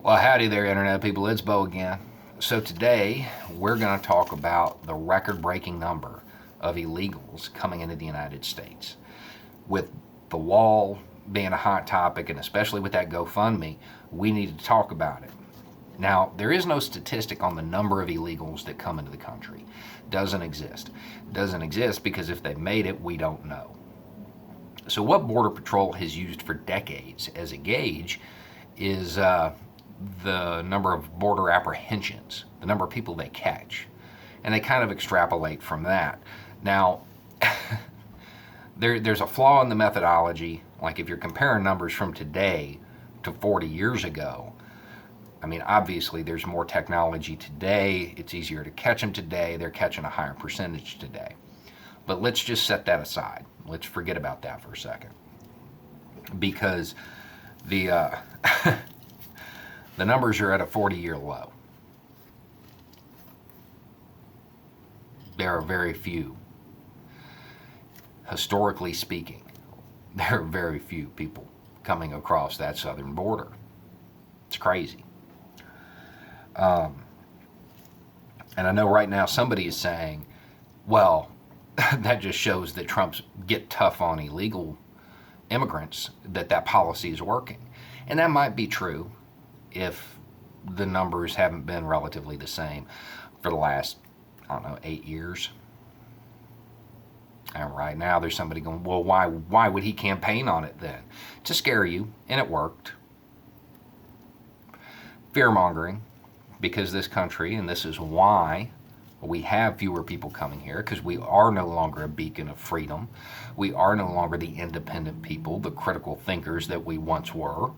Well, howdy there, Internet people. It's Bo again. So, today we're going to talk about the record breaking number of illegals coming into the United States. With the wall being a hot topic, and especially with that GoFundMe, we need to talk about it. Now, there is no statistic on the number of illegals that come into the country. Doesn't exist. Doesn't exist because if they made it, we don't know. So, what Border Patrol has used for decades as a gauge is the number of border apprehensions, the number of people they catch. And they kind of extrapolate from that. Now, there's a flaw in the methodology. Like if you're comparing numbers from today to 40 years ago, I mean, obviously there's more technology today. It's easier to catch them today. They're catching a higher percentage today. But let's just set that aside. Let's forget about that for a second. Because the the numbers are at a 40-year low. There are very few. Historically speaking, there are very few people coming across that southern border. It's crazy. And I know right now somebody is saying, well, that just shows that Trump's get tough on illegal immigrants, that policy is working. And that might be true if the numbers haven't been relatively the same for the last, 8 years. And right now there's somebody going, well, why would he campaign on it then? To scare you, and it worked. Fear-mongering, because this country, and this is why we have fewer people coming here, because we are no longer a beacon of freedom. We are no longer the independent people, the critical thinkers that we once were.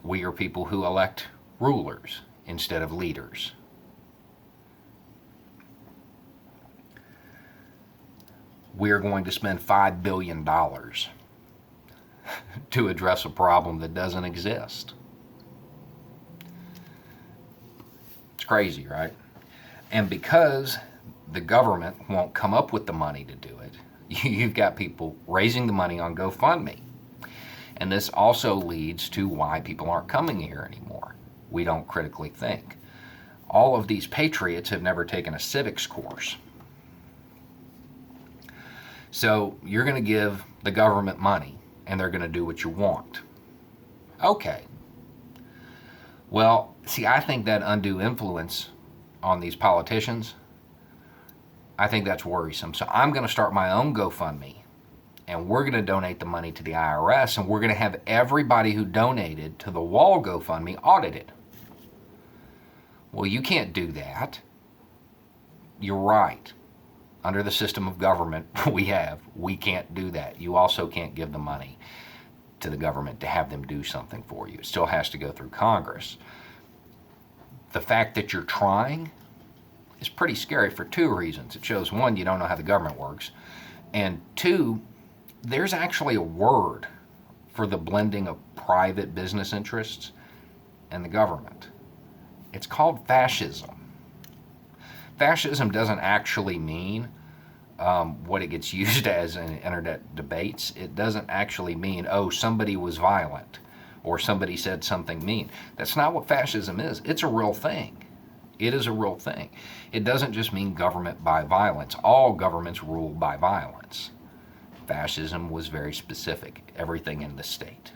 We are people who elect rulers instead of leaders. We are going to spend $5 billion to address a problem that doesn't exist. It's crazy, right? And because the government won't come up with the money to do it, you've got people raising the money on GoFundMe. And this also leads to why people aren't coming here anymore. We don't critically think. All of these patriots have never taken a civics course. So you're going to give the government money and they're going to do what you want. Okay. Well, see, I think that undue influence on these politicians, I think that's worrisome. So I'm going to start my own GoFundMe. And we're going to donate the money to the IRS, and we're going to have everybody who donated to the wall GoFundMe audited. Well, you can't do that. You're right. Under the system of government we can't do that. You also can't give the money to the government to have them do something for you. It still has to go through Congress. The fact that you're trying is pretty scary for two reasons. It shows, one, you don't know how the government works, and two, there's actually a word for the blending of private business interests and the government. It's called fascism. Fascism doesn't actually mean what it gets used as in internet debates. It doesn't actually mean, oh, somebody was violent or somebody said something mean. That's not what fascism is. It's a real thing. It is a real thing. It doesn't just mean government by violence. All governments rule by violence. Fascism was very specific, everything in the state.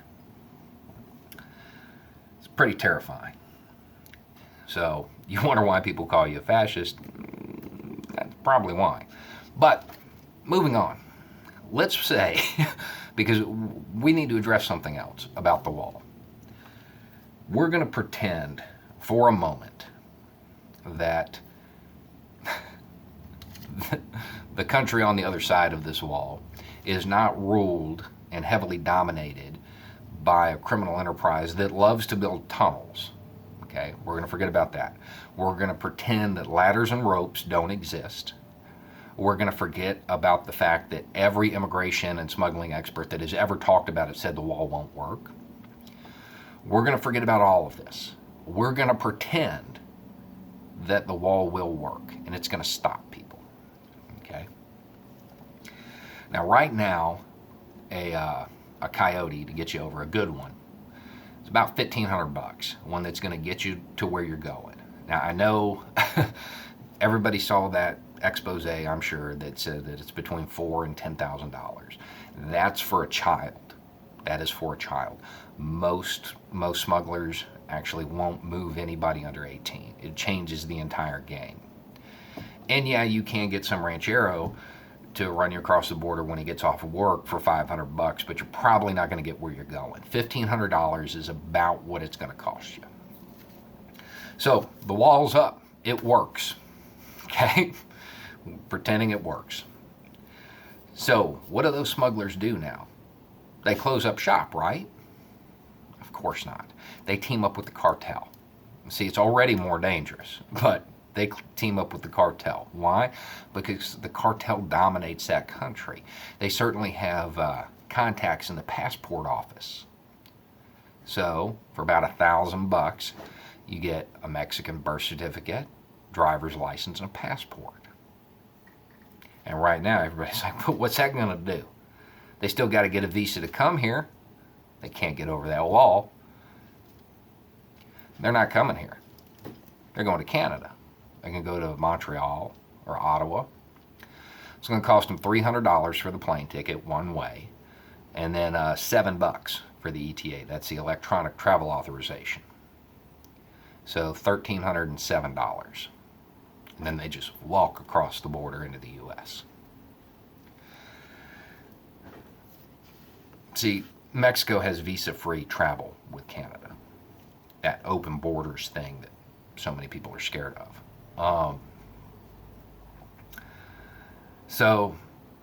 It's pretty terrifying. So, you wonder why people call you a fascist? That's probably why. But, moving on. Let's say, because we need to address something else about the wall. We're going to pretend for a moment that the country on the other side of this wall is not ruled and heavily dominated by a criminal enterprise that loves to build tunnels. Okay, we're going to forget about that. We're going to pretend that ladders and ropes don't exist. We're going to forget about the fact that every immigration and smuggling expert that has ever talked about it said the wall won't work. We're going to forget about all of this. We're going to pretend that the wall will work and it's going to stop people. Okay? Now, right now, a coyote, to get you over, a good one, It's about $1,500, one that's going to get you to where you're going. Now, I know everybody saw that expose, I'm sure, that said that it's between $4,000 and $10,000. That's for a child. That is for a child. Most smugglers actually won't move anybody under 18. It changes the entire game. And yeah, you can get some ranchero to run you across the border when he gets off of work for $500, but you're probably not going to get where you're going. $1,500 is about what it's going to cost you. So the wall's up. It works. Okay? Pretending it works. So what do those smugglers do now? They close up shop, right? Of course not. They team up with the cartel. See, it's already more dangerous, but they team up with the cartel. Why? Because the cartel dominates that country. They certainly have contacts in the passport office. So for about $1,000, you get a Mexican birth certificate, driver's license, and a passport. And right now, everybody's like, but what's that going to do? They still got to get a visa to come here. They can't get over that wall. They're not coming here. They're going to Canada. They can go to Montreal or Ottawa. It's going to cost them $300 for the plane ticket one way, and then $7 for the ETA. That's the electronic travel authorization. So $1,307. And then they just walk across the border into the U.S. See, Mexico has visa-free travel with Canada. That open borders thing that so many people are scared of. So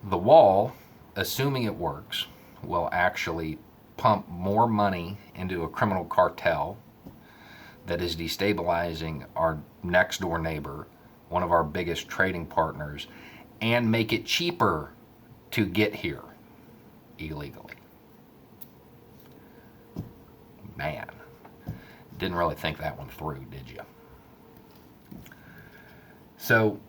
the wall, assuming it works, will actually pump more money into a criminal cartel that is destabilizing our next door neighbor, one of our biggest trading partners, and make it cheaper to get here illegally. Man, didn't really think that one through, did you? So,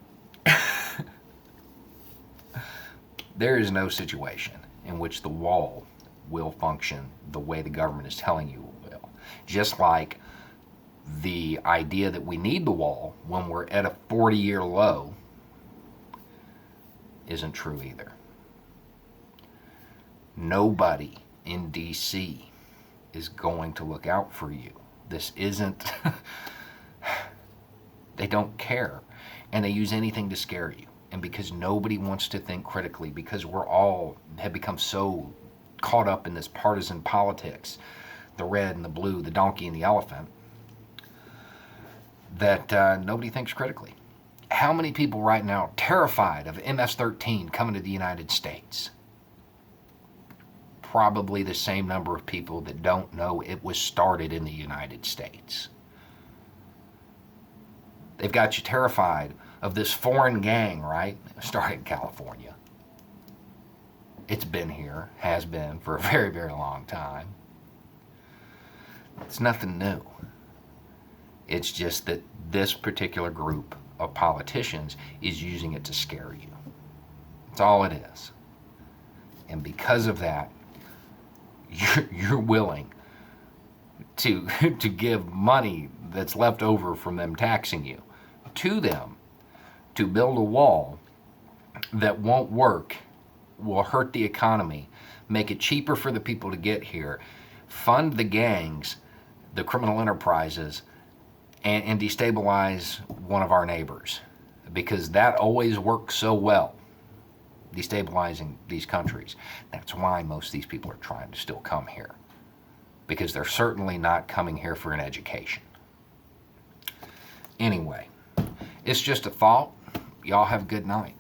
there is no situation in which the wall will function the way the government is telling you it will. Just like the idea that we need the wall when we're at a 40-year low isn't true either. Nobody in D.C. is going to look out for you. This isn't, they don't care. And they use anything to scare you. And because nobody wants to think critically, because we're all have become so caught up in this partisan politics, the red and the blue, the donkey and the elephant, that nobody thinks critically. How many people right now are terrified of MS-13 coming to the United States? Probably the same number of people that don't know it was started in the United States. They've got you terrified of this foreign gang, right? Started in California. It's been here, has been for a very, very long time. It's nothing new. It's just that this particular group of politicians is using it to scare you. That's all it is. And because of that, you're willing to give money that's left over from them taxing you to them to build a wall that won't work, will hurt the economy, make it cheaper for the people to get here, fund the gangs, the criminal enterprises, and destabilize one of our neighbors. Because that always works so well, destabilizing these countries. That's why most of these people are trying to still come here. Because they're certainly not coming here for an education. Anyway, it's just a thought. Y'all have a good night.